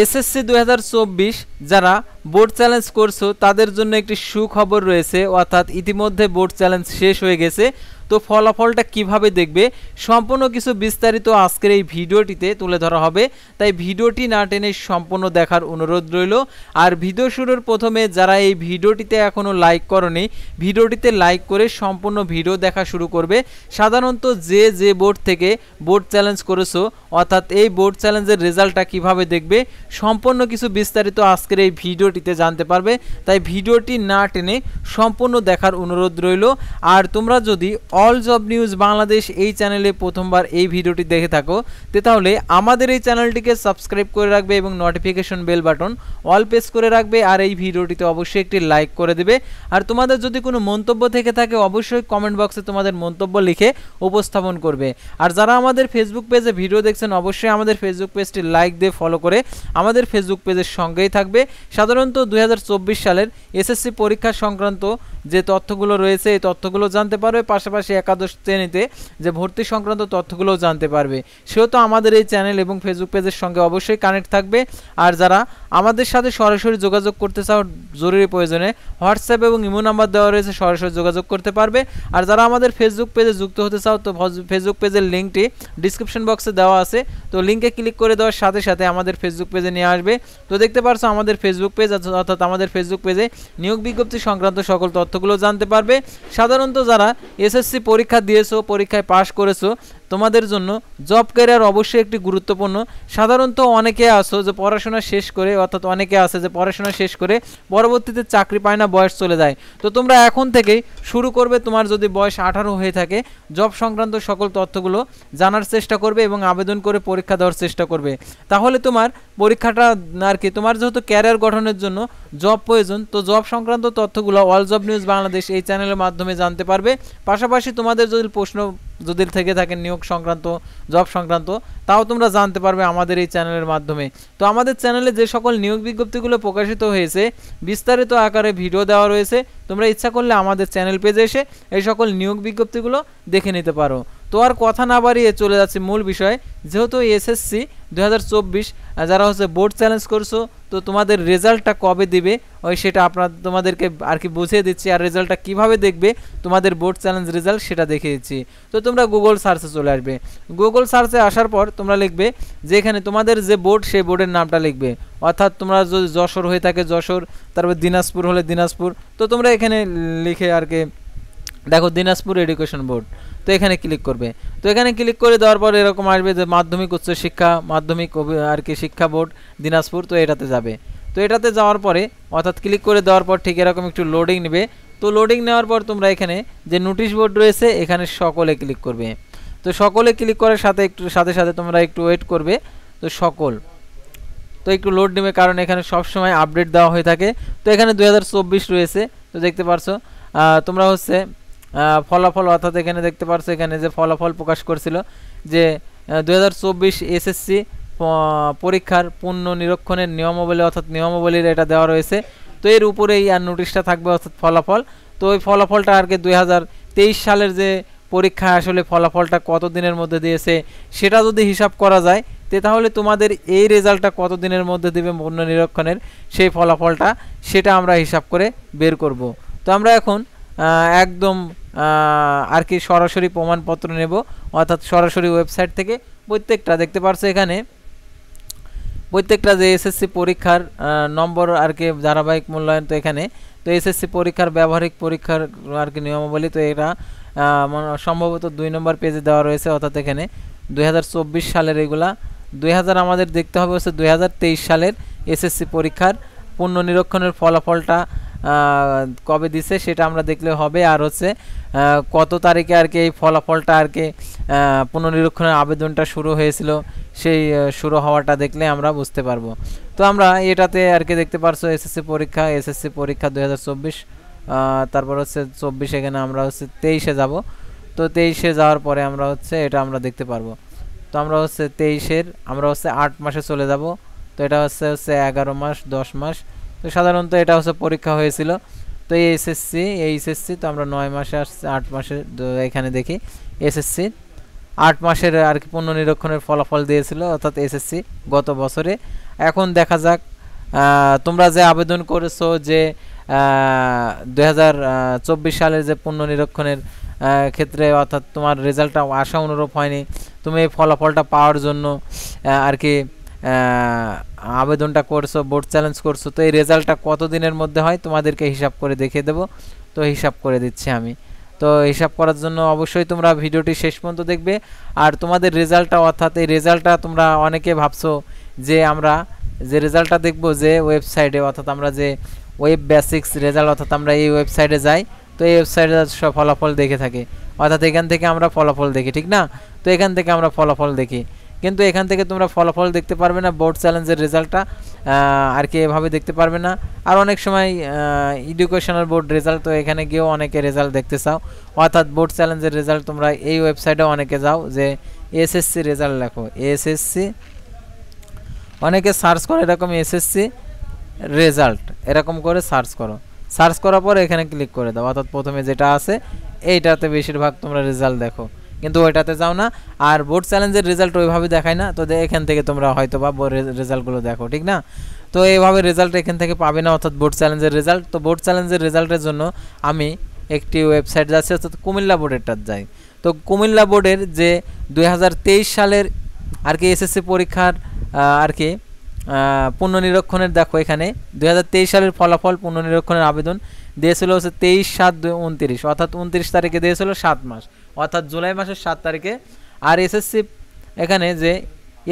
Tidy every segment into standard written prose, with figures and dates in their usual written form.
SSC 2024 যারা board challenge করছো তাদের জন্য একটি সুখবর রয়েছে, অর্থাৎ ইতিমধ্যে বোর্ড চ্যালেঞ্জ শেষ হয়ে গেছে। তো ফলাফলটা কিভাবে দেখবে সম্পূর্ণ কিছু বিস্তারিত আজকের এই ভিডিওটিতে তুলে ধরা হবে, তাই ভিডিওটি না টেনে সম্পূর্ণ দেখার অনুরোধ রইল। আর ভিডিও শুরুর প্রথমে যারা এই ভিডিওটিতে এখনও লাইক করনি, ভিডিওটিতে লাইক করে সম্পূর্ণ ভিডিও দেখা শুরু করবে। সাধারণত যে বোর্ড থেকে বোর্ড চ্যালেঞ্জ করেছো, অর্থাৎ এই বোর্ড চ্যালেঞ্জের রেজাল্টটা কিভাবে দেখবে সম্পূর্ণ কিছু বিস্তারিত আজকের এই ভিডিওটিতে জানতে পারবে, তাই ভিডিওটি না টেনে সম্পূর্ণ দেখার অনুরোধ রইল। আর তোমরা যদি অল জব নিউজ বাংলাদেশ এই চ্যানেলে প্রথমবার এই ভিডিওটি দেখে থাকো, তাহলে আমাদের এই চ্যানেলটিকে সাবস্ক্রাইব করে রাখবে এবং notification bell button all press করে রাখবে। আর এই ভিডিওটিতে অবশ্যই একটি লাইক করে দেবে। আর তোমাদের যদি কোনো মন্তব্য থেকে থাকে অবশ্যই কমেন্ট বক্সে তোমাদের মন্তব্য লিখে উপস্থাপন করবে। আর যারা আমাদের ফেসবুক পেজে ভিডিও দেখছেন অবশ্যই আমাদের ফেসবুক পেজটি লাইক দিয়ে ফলো করে আমাদের ফেসবুক পেজের সঙ্গেই থাকবে। সাধারণত 2024 সালের এসএসসি পরীক্ষা সংক্রান্ত যে তথ্যগুলো রয়েছে এই তথ্যগুলো জানতে পারবে, পাশাপাশি একাদশ শ্রেণীতে যে ভর্তি সংক্রান্ত তথ্যগুলোও জানতে পারবে। সেহেতু আমাদের এই চ্যানেল এবং ফেসবুক পেজের সঙ্গে অবশ্যই কানেক্ট থাকবে। আর যারা আমাদের সাথে সরাসরি যোগাযোগ করতে চাও জরুরি প্রয়োজনে হোয়াটসঅ্যাপ এবং ইমো নাম্বার দেওয়া রয়েছে, সরাসরি যোগাযোগ করতে পারবে। আর যারা আমাদের ফেসবুক পেজে যুক্ত হতে চাও তো ফেসবুক পেজের লিঙ্কটি ডিসক্রিপশন বক্সে দেওয়া আছে, তো লিঙ্কে ক্লিক করে দেওয়ার সাথে সাথে আমাদের ফেসবুক পেজে নিয়ে আসবে। তো দেখতে পারছো আমাদের ফেসবুক পেজ, অর্থাৎ আমাদের ফেসবুক পেজে নিয়োগ বিজ্ঞপ্তি সংক্রান্ত সকল তথ্যগুলো জানতে পারবে। সাধারণত যারা এসএসসি পরীক্ষা দিয়েছো, পরীক্ষায় পাশ করেছো, তোমাদের জন্য জব ক্যারিয়ার অবশ্যই একটি গুরুত্বপূর্ণ। সাধারণত অনেকে আসো যে পড়াশোনা শেষ করে, অর্থাৎ অনেকে আছে যে পড়াশোনা শেষ করে পরবর্তীতে চাকরি পায় না, বয়স চলে যায়। তো তোমরা এখন থেকেই শুরু করবে, তোমার যদি বয়স 18 হয়ে থাকে জব সংক্রান্ত সকল তথ্যগুলো জানার চেষ্টা করবে এবং আবেদন করে পরীক্ষা দেওয়ার চেষ্টা করবে। তাহলে তোমার পরীক্ষাটা আর কি, তোমার যেহেতু ক্যারিয়ার গঠনের জন্য জব প্রয়োজন, তো জব সংক্রান্ত তথ্যগুলো অল জব নিউজ বাংলাদেশ এই চ্যানেলের মাধ্যমে জানতে পারবে। পাশাপাশি তোমাদের যদি প্রশ্ন যদি থেকে থাকে নিয়োগ সংক্রান্ত, জব সংক্রান্ত, তাও তোমরা জানতে পারবে আমাদের এই চ্যানেলের মাধ্যমে। তো আমাদের চ্যানেলে যে সকল নিয়োগ বিজ্ঞপ্তিগুলো প্রকাশিত হয়েছে বিস্তারিত আকারে ভিডিও দেওয়া রয়েছে, তোমরা ইচ্ছা করলে আমাদের চ্যানেল পেজে এসে এই সকল নিয়োগ বিজ্ঞপ্তিগুলো দেখে নিতে পারো। তো আর কথা না বাড়িয়ে চলে যাচ্ছে মূল বিষয়। যেহেতু এসএসসি 2024 যারা হচ্ছে বোর্ড চ্যালেঞ্জ করছো, তো তোমাদের রেজাল্টটা কবে দিবে ওই সেটা তোমাদেরকে আর কি বুঝিয়ে দিচ্ছি। আর রেজাল্টটা কিভাবে দেখবে তোমাদের বোর্ড চ্যালেঞ্জ রেজাল্ট সেটা দেখিয়ে দিচ্ছি। তো তোমরা গুগল সার্চে চলে আসবে। গুগল সার্চে আসার পর তোমরা লিখবে যে এখানে তোমাদের যে বোর্ড সেই বোর্ডের নামটা লিখবে, অর্থাৎ তোমরা যদি যশোর হয়ে থাকে যশোর, তারপর দিনাজপুর হলে দিনাজপুর, তো তোমরা এখানে লিখে আর কি দেখো দিনাজপুর এডুকেশন বোর্ড, তো এখানে ক্লিক করবে। তো এখানে ক্লিক করে দেওয়ার পর এরকম আসবে যে মাধ্যমিক উচ্চ শিক্ষা, মাধ্যমিক আর কি শিক্ষা বোর্ড দিনাজপুর, তো এটাতে যাবে। তো এটাতে যাওয়ার পরে অর্থাৎ ক্লিক করে দেওয়ার পর ঠিক এরকম একটু লোডিং নেবে। তো লোডিং নেওয়ার পর তোমরা এখানে যে নোটিশ বোর্ড রয়েছে এখানে সকলে ক্লিক করবে। তো সকলে ক্লিক করার সাথে সাথে তোমরা একটু ওয়েট করবে। তো সকল তো একটু লোড নেবে, কারণ এখানে সবসময় আপডেট দেওয়া হয়ে থাকে। তো এখানে 2024 রয়েছে, তো দেখতে পারছো তোমরা হচ্ছে ফলাফল, অর্থাৎ এখানে দেখতে পারছো এখানে যে ফলাফল প্রকাশ করছিল যে 2024 এসএসসি পরীক্ষার পূর্ণ নিরীক্ষণের নিয়মাবলী, অর্থাৎ নিয়মাবলীর এটা দেওয়া রয়েছে। তো এর উপরেই আর নোটিশটা থাকবে, অর্থাৎ ফলাফল। তো ওই ফলাফলটা আর কি 2023 সালের যে পরীক্ষা আসলে ফলাফলটা কত দিনের মধ্যে দিয়েছে সেটা যদি হিসাব করা যায়, তাহলে তোমাদের এই রেজাল্টটা কত দিনের মধ্যে দেবে পূর্ণ নিরীক্ষণের সেই ফলাফলটা, সেটা আমরা হিসাব করে বের করব। তো আমরা এখন একদম আর কি সরাসরি প্রমাণপত্র নেব, অর্থাৎ সরাসরি ওয়েবসাইট থেকে প্রত্যেকটা দেখতে পারছো এখানে প্রত্যেকটা যে এসএসসি পরীক্ষার নম্বর আর কি ধারাবাহিক মূল্যায়ন। তো এখানে তো এসএসসি পরীক্ষার ব্যবহারিক পরীক্ষার আর কি নিয়মাবলী, তো এটা সম্ভবত 2 নম্বর পেজে দেওয়া রয়েছে, অর্থাৎ এখানে 2024 সালের এগুলা 2000 আমাদের দেখতে হবে হচ্ছে 2023 সালের এসএসসি পরীক্ষার পূর্ণ নিরীক্ষণের ফলাফলটা কবে দিছে সেটা আমরা দেখলে হবে। আর হচ্ছে কত তারিখে আর কি এই ফলাফলটা আর কি পুনর্নিরীক্ষণের আবেদনটা শুরু হয়েছিল, সেই শুরু হওয়াটা দেখলে আমরা বুঝতে পারবো। তো আমরা এটাতে আর কি দেখতে পারছো এসএসসি পরীক্ষা 2024, তারপর হচ্ছে 24, এখানে আমরা হচ্ছে 23-এ যাব। তো 23-এ যাওয়ার পরে আমরা হচ্ছে এটা আমরা দেখতে পারবো। তো আমরা হচ্ছে 23-এর আমরা হচ্ছে 8 মাসে চলে যাব। তো এটা হচ্ছে 11 মাস 10 মাস। তো সাধারণত এটা হচ্ছে পরীক্ষা হয়েছিল। তো এই এসএসসি তো আমরা 9 মাসে আসছে, 8 মাসে। এখানে দেখি এসএসসি 8 মাসের আর কি পুনর্নিরীক্ষণের ফলাফল দিয়েছিল অর্থাৎ এসএসসি গত বছরে। এখন দেখা যাক তোমরা যে আবেদন করেছো যে 2024 সালের যে পুনর্নিরীক্ষণের ক্ষেত্রে অর্থাৎ তোমার রেজাল্টটা আশা অনুরূপ হয়নি, তুমি এই ফলাফলটা পাওয়ার জন্য আর কি আবেদনটা করছো, বোর্ড চ্যালেঞ্জ করছো। তো এই রেজাল্টটা কত দিনের মধ্যে হয় তোমাদেরকে হিসাব করে দেখিয়ে দেবো। তো হিসাব করে দিচ্ছি আমি। তো হিসাব করার জন্য অবশ্যই তোমরা ভিডিওটি শেষ পর্যন্ত দেখবে। আর তোমাদের রেজাল্টটা অর্থাৎ এই রেজাল্টটা তোমরা অনেকে ভাবছো যে আমরা যে রেজাল্টটা দেখবো যে ওয়েবসাইটে, অর্থাৎ আমরা যে ওয়েব বেসিক্স রেজাল্ট অর্থাৎ আমরা এই ওয়েবসাইটে যাই, তো এই ওয়েবসাইটে সব ফলাফল দেখে থাকি, অর্থাৎ এখান থেকে আমরা ফলাফল দেখি, ঠিক না? তো এখান থেকে আমরা ফলাফল দেখি, কিন্তু এখান থেকে তোমরা ফলাফল দেখতে পারবে না, বোর্ড চ্যালেঞ্জের রেজাল্টটা আর কি এভাবে দেখতে পারবে না। আর অনেক সময় এডুকেশনাল বোর্ড রেজাল্ট, তো এখানে গিয়েও অনেকে রেজাল্ট দেখতে চাও, অর্থাৎ বোর্ড চ্যালেঞ্জের রেজাল্ট তোমরা এই ওয়েবসাইটেও অনেকে যাও যে এসএসসি রেজাল্ট লেখো, এসএসসি, অনেকে সার্চ করে এরকম এসএসসি রেজাল্ট এরকম করে সার্চ করো, সার্চ করার পর এখানে ক্লিক করে দাও, অর্থাৎ প্রথমে যেটা আছে এইটাতে বেশিরভাগ তোমরা রেজাল্ট দেখো, কিন্তু ওইটাতে যাও না। আর বোর্ড চ্যালেঞ্জের রেজাল্ট ওইভাবে দেখায় না, তো এখান থেকে তোমরা হয়তো বা রেজাল্টগুলো দেখো, ঠিক না? তো এইভাবে রেজাল্ট এখান থেকে পাবে না, অর্থাৎ বোর্ড চ্যালেঞ্জের রেজাল্ট। তো বোর্ড চ্যালেঞ্জের রেজাল্টের জন্য আমি একটি ওয়েবসাইট যাচ্ছি, অর্থাৎ কুমিল্লা বোর্ডেরটার যাই। তো কুমিল্লা বোর্ডের যে 2023 সালের আর কি এসএসসি পরীক্ষার আর কি পুনর্নিরীক্ষণের দেখো এখানে 2023 সালের ফলাফল পুনর্নিরীক্ষণের আবেদন দিয়েছিল হচ্ছে 23/7/29, অর্থাৎ 29 তারিখে দিয়েছিল 7 মাস, অর্থাৎ জুলাই মাসের 7 তারিখে। আর এসএসসি এখানে যে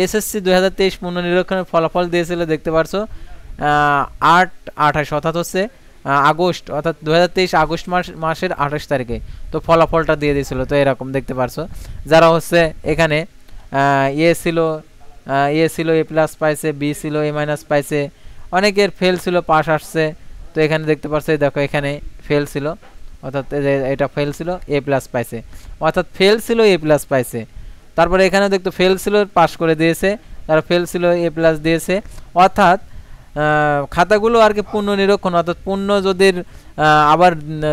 এসএসসি 2023 পুনর্নিরীক্ষণের ফলাফল দিয়েছিল দেখতে পারছো 8/28, অর্থাৎ হচ্ছে আগস্ট, অর্থাৎ 2023 আগস্ট মাসের 28 তারিখে তো ফলাফলটা দিয়ে দিয়েছিল। তো এরকম দেখতে পারছো যারা হচ্ছে এখানে এ ছিল এ প্লাস পাইছে, বি ছিল এ মাইনাস পাইছে, অনেকের ফেল ছিল পাস আসছে। তো এখানে দেখতে পাচ্ছ, দেখো এখানে ফেল ছিল, অর্থাৎ এটা ফেল ছিল এ প্লাস পাইছে, অর্থাৎ ফেল ছিল এ প্লাস পাইছে। তারপরে এখানে দেখতো ফেল ছিল পাস করে দিয়েছে, তার ফেল ছিল এ প্লাস দিয়েছে। অর্থাৎ খাতাগুলো আর কি পুনর্নিরীক্ষণ, অর্থাৎ পূর্ণ যদি আবার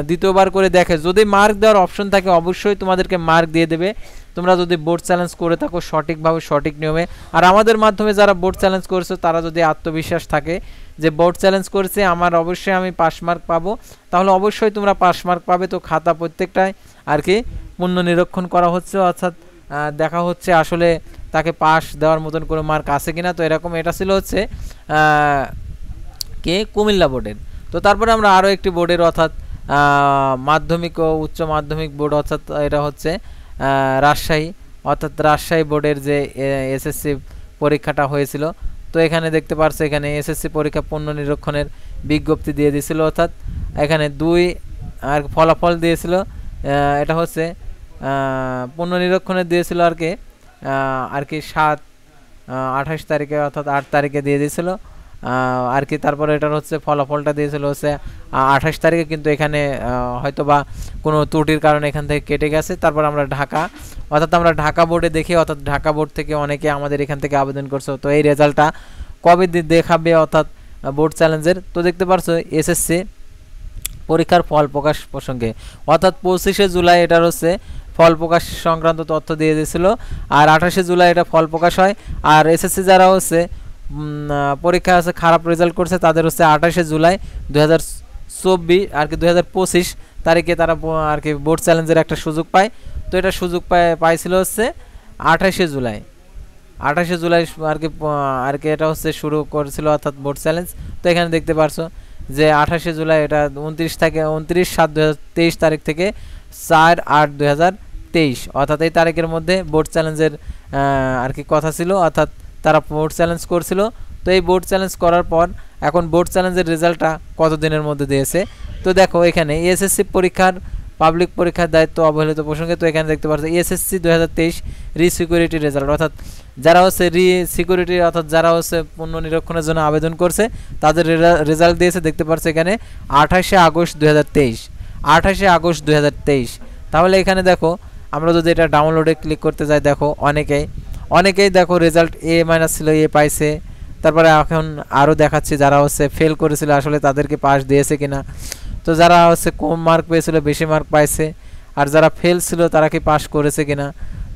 দ্বিতীয়বার করে দেখে, যদি মার্ক দেওয়ার অপশন থাকে অবশ্যই তোমাদেরকে মার্ক দিয়ে দেবে তোমরা যদি বোর্ড চ্যালেঞ্জ করে থাকো সঠিকভাবে সঠিক নিয়মে। আর আমাদের মাধ্যমে যারা বোর্ড চ্যালেঞ্জ করেছো তারা যদি আত্মবিশ্বাস থাকে যে বোর্ড চ্যালেঞ্জ করেছে আমার অবশ্যই আমি পাস মার্ক পাবো, তাহলে অবশ্যই তোমরা পাস মার্ক পাবে। তো খাতা প্রত্যেকটাই আর কি পুনর্নিরীক্ষণ করা হচ্ছে, অর্থাৎ দেখা হচ্ছে আসলে তাকে পাস দেওয়ার মতন কোনো মার্ক আছে কিনা। তো এরকম এটা ছিল হচ্ছে কে কুমিল্লা বোর্ডের। তো তারপরে আমরা আরও একটি বোর্ডের অর্থাৎ মাধ্যমিক ও উচ্চ মাধ্যমিক বোর্ড, অর্থাৎ এটা হচ্ছে রাজশাহী, অর্থাৎ রাজশাহী বোর্ডের যে এসএসসি পরীক্ষাটা হয়েছিল। তো এখানে দেখতে পারছো এখানে এসএসসি পরীক্ষা পুনর্নিরীক্ষণের বিজ্ঞপ্তি দিয়ে দিয়েছিল, অর্থাৎ এখানে 2 আর ফলাফল দিয়েছিল, এটা হচ্ছে পুনর্নিরীক্ষণের দিয়েছিল আর কি 28 তারিখে, অর্থাৎ 8 তারিখে দিয়ে দিয়েছিল আর কি। তারপরে এটার হচ্ছে ফলাফলটা দিয়েছিল হচ্ছে 28 তারিখে, কিন্তু এখানে হয়তো বা কোনো ত্রুটির কারণে এখান থেকে কেটে গেছে। তারপর আমরা আমরা ঢাকা বোর্ডে দেখি, অর্থাৎ ঢাকা বোর্ড থেকে অনেকে আমাদের এখান থেকে আবেদন করছে। তো এই রেজাল্টটা কবে দেখাবে অর্থাৎ বোর্ড চ্যালেঞ্জের? তো দেখতে পারছো এসএসসি পরীক্ষার ফল প্রকাশ প্রসঙ্গে, অর্থাৎ 25শে জুলাই এটার হচ্ছে ফল প্রকাশ সংক্রান্ত তথ্য দিয়ে দিয়েছিল, আর 28শে জুলাই এটা ফল প্রকাশ হয়। আর এসএসসি যারা হচ্ছে পরীক্ষা আছে খারাপ রেজাল্ট করছে তাদের হচ্ছে 28শে জুলাই 2024 আর কি 2025 তারিখে তারা আর কি বোর্ড চ্যালেঞ্জের একটা সুযোগ পায়। তো এটা সুযোগ পাইছিল হচ্ছে 28শে জুলাই আর কি এটা হচ্ছে শুরু করেছিল অর্থাৎ বোর্ড চ্যালেঞ্জ। তো এখানে দেখতে পারছো যে 28শে জুলাই এটা 29/7/2023 তারিখ থেকে 4/8/2023 অর্থাৎ এই তারিখের মধ্যে বোর্ড চ্যালেঞ্জের আর কি কথা ছিল, অর্থাৎ তারা বোর্ড চ্যালেঞ্জ করছিল। তো এই বোর্ড চ্যালেঞ্জ করার পর এখন বোর্ড চ্যালেঞ্জের রেজাল্টটা কত দিনের মধ্যে দিয়েছে? তো দেখো এখানে এসএসসি পরীক্ষার পাবলিক পরীক্ষার দায়িত্ব অবহেলিত প্রসঙ্গে, তো এখানে দেখতে পাচ্ছ এসএসসি 2023 রি-সিকিউরিটি রেজাল্ট, অর্থাৎ যারা হচ্ছে রি-সিকিউরিটি অর্থাৎ যারা হচ্ছে পুনর্নিরীক্ষণের জন্য আবেদন করছে তাদের রেজাল্ট দিয়েছে দেখতে পাচ্ছ এখানে 28শে আগস্ট 2023। তাহলে এখানে দেখো আমরা যদি এটা ডাউনলোডে ক্লিক করতে যাই, দেখো অনেকেই দেখো রেজাল্ট এ মাইনাস ছিল এ পাইছে। তারপরে এখন আরও দেখাচ্ছি যারা হচ্ছে ফেল করেছিল আসলে তাদেরকে পাস দিয়েছে কিনা। তো যারা হচ্ছে কম মার্ক পেয়েছিল বেশি মার্ক পাইছে, আর যারা ফেল ছিল তারা কি পাস করেছে কিনা।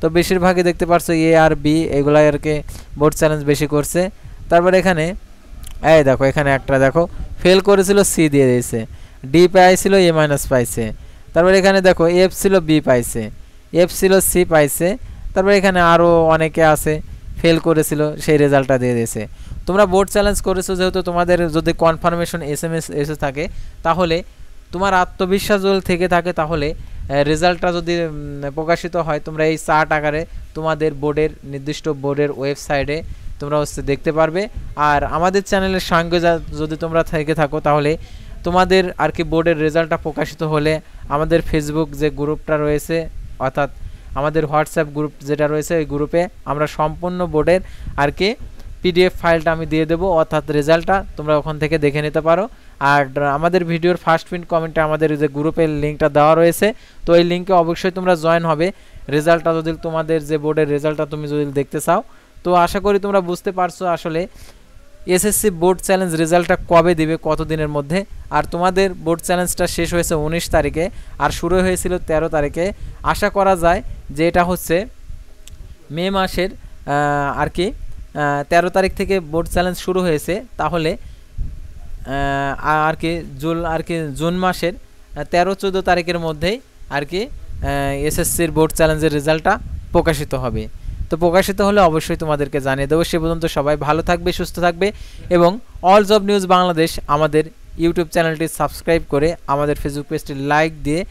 তো বেশিরভাগই দেখতে পারছো এ আর বি এগুলাই আর কি বোর্ড চ্যালেঞ্জ বেশি করছে। তারপর এখানে এই দেখো এখানে একটা দেখো ফেল করেছিল সি দিয়ে দিয়েছে, ডি পাইছিল এ মাইনাস পাইছে। তারপর এখানে দেখো এফ ছিল বি পাইছে, এফ ছিল সি পাইছে। তারপর এখানে আরও অনেকে আছে ফেল করেছিল সেই রেজাল্টটা দিয়ে দিয়েছে। তোমরা বোর্ড চ্যালেঞ্জ করেছো যেহেতু তোমাদের যদি কনফার্মেশন SMS এসে থাকে তাহলে তোমার আত্মবিশ্বাস যদি থেকে থাকে তাহলে রেজাল্টটা যদি প্রকাশিত হয় তোমরা এই চার্ট আকারে তোমাদের বোর্ডের নির্দিষ্ট বোর্ডের ওয়েবসাইটে তোমরা দেখতে পারবে। আর আমাদের চ্যানেলের সঙ্গে যদি তোমরা থেকে থাকো তাহলে তোমাদের আর কি বোর্ডের রেজাল্টটা প্রকাশিত হলে আমাদের ফেসবুক যে গ্রুপটা রয়েছে অর্থাৎ আমাদের হোয়াটসঅ্যাপ গ্রুপ যেটা রয়েছে ওই গ্রুপে আমরা সম্পূর্ণ বোর্ডের আর কি PDF ফাইলটা আমি দিয়ে দেবো, অর্থাৎ রেজাল্টটা তোমরা ওখান থেকে দেখে নিতে পারো। আর আমাদের ভিডিওর ফার্স্ট পিন কমেন্টে আমাদের যে গ্রুপের লিঙ্কটা দেওয়া রয়েছে, তো এই লিঙ্কে অবশ্যই তোমরা জয়েন হবে রেজাল্টটা যদি তোমাদের যে বোর্ডের রেজাল্টটা তুমি যদি দেখতে চাও। তো আশা করি তোমরা বুঝতে পারছো আসলে SSC বোর্ড চ্যালেঞ্জ রেজাল্টটা কবে দিবে, কতদিনের মধ্যে। আর তোমাদের বোর্ড চ্যালেঞ্জটা শেষ হয়েছে 19 তারিখে আর শুরু হয়েছিল 13 তারিখে। আশা করা যায় যে এটা হচ্ছে মে মাসের আর কি 13 তারিখ থেকে বোর্ড চ্যালেঞ্জ শুরু হয়েছে, তাহলে আর কি জুন মাসের 13-14 তারিখের মধ্যেই আর কি SSCর বোর্ড চ্যালেঞ্জের রেজাল্টটা প্রকাশিত হবে। তো প্রকাশিত হলে অবশ্যই তোমাদেরকে জানিয়ে দেবো। সে পর্যন্ত সবাই ভালো থাকবে, সুস্থ থাকবে এবং অল জব নিউজ বাংলাদেশ আমাদের ইউটিউব চ্যানেলটি সাবস্ক্রাইব করে আমাদের ফেসবুক পেজটি লাইক দিয়ে